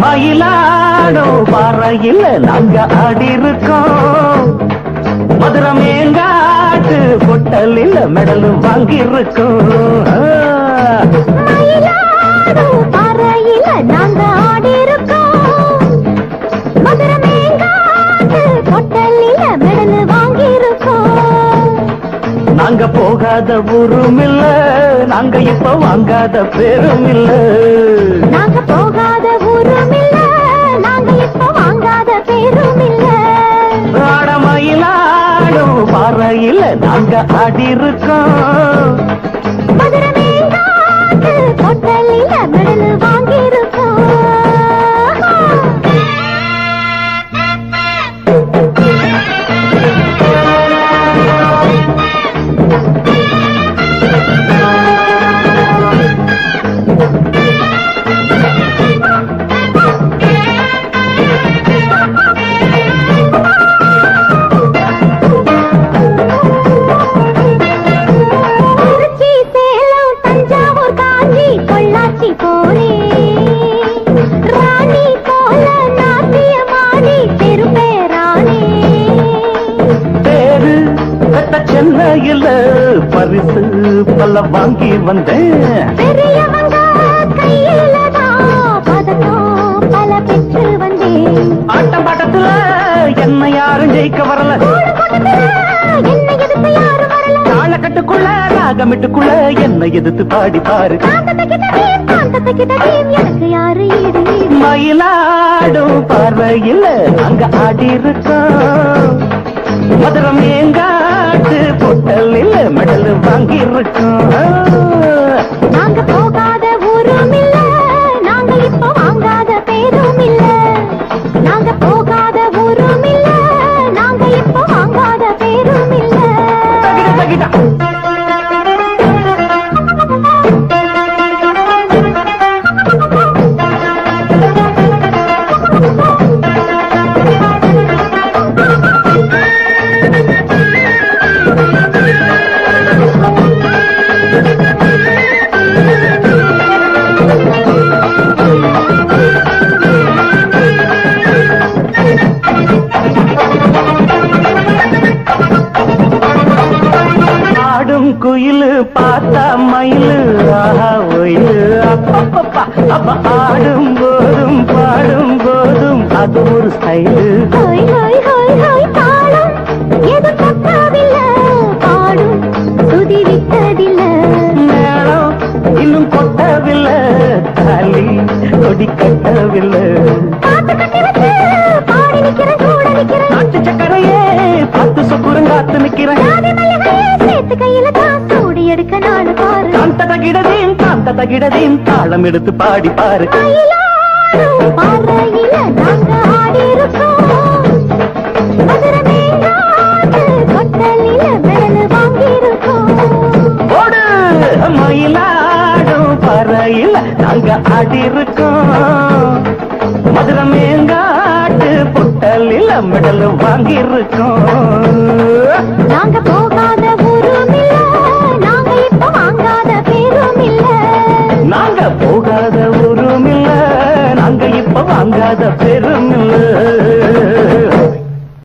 மயிலாடும் பாறையில் நாங்க ஆடி இருக்கோம். மதுரை மேங்காட்டு பொட்டலில் மெடல் வாங்கியிருக்கோம். மயிலாடும் பாறையில் நாங்க ஆடி இருக்கோம். மதுரை மேங்காட்டு பொட்டலில் மெடல் வாங்கியிருக்கோம். நாங்க போகாத ஊரும் இல்ல, நாங்க இப்ப வாங்காத பேரும் இல்ல. நாங்க போகாத ஊரும் இல்ல, நாங்க இப்ப வாங்காத பேரும் இல்ல. மயிலாடும் பாறையில் நாங்க ஆடி இருக்கோம். மதுரை மேங்காட்டு பொட்டலில் மெடல் வாங்கியிருக்கோம். சென்னையில் பரிசு பல வாங்கி வந்தேன். பெரியவங்க கையில தான் பதக்கம் பல பெற்று வந்தேன். ஆட்டம் பாட்டத்துல என்ன யாரும் ஜெயிக்க வரல. என்ன எதிர்த்து யாரும் வரல. தாளக்கட்டுக்குள்ள ராகமிட்டுக்குள்ள என்ன எதிர்த்து பாடி பாரு. எனக்கு யாரு ஈடு. மயிலாடும் பார்வையில் நாங்க ஆடி இருக்கோம். மதுரை மேங்காட்டு பொட்டலில் மெடல் வாங்கி இருக்கோம். நாங்க போகாத ஊரும் இல்ல, நாங்க இப்ப வாங்காத பேரும் இல்ல. நாங்க போகாத ஊரும் இல்ல, நாங்க இப்ப வாங்காத பேரும் இல்ல. குயிலு பார்த்தா மயிலு ஆஹா ஒயிலு அப்பப்பா. அப்ப ஆடும் போதும் பாடும் போதும் அது ஒரு ஸ்டைலு. தாளம் எது தப்பவில்லை, பாடும் துதி விட்டதில்லை. மேளம் இன்னும் கொட்டவில்லை, தாலி கொடி கட்டவில்லை. பாடி நிக்கிறேன், கூட நிக்கிறேன். நாட்டு சக்கரையே பத்து சொக்குறுங்காத்து நிக்கிறேன். கையில தான் சூடி எடுக்க நாடு பாரு. காந்த தகிடதையும் தாளம் எடுத்து பாடி பாரு. பாறையில நாங்க ஆடி இருக்கோம். மதுரை மேங்காட்டு பொட்டலில மெடல் வாங்கியிருக்கோம். ஓடு மயிலாடும் பாறையில நாங்க ஆடி இருக்கோம். மதுரை மேங்காட்டு பொட்டலில் மெடல் வாங்கியிருக்கோம். நாங்க போகாத ஊரும் இல்ல, நாங்க இப்ப வாங்காத பேரும் இல்ல. நாங்க போகாத ஊரும் இல்ல, நாங்க இப்ப வாங்காத பேரும்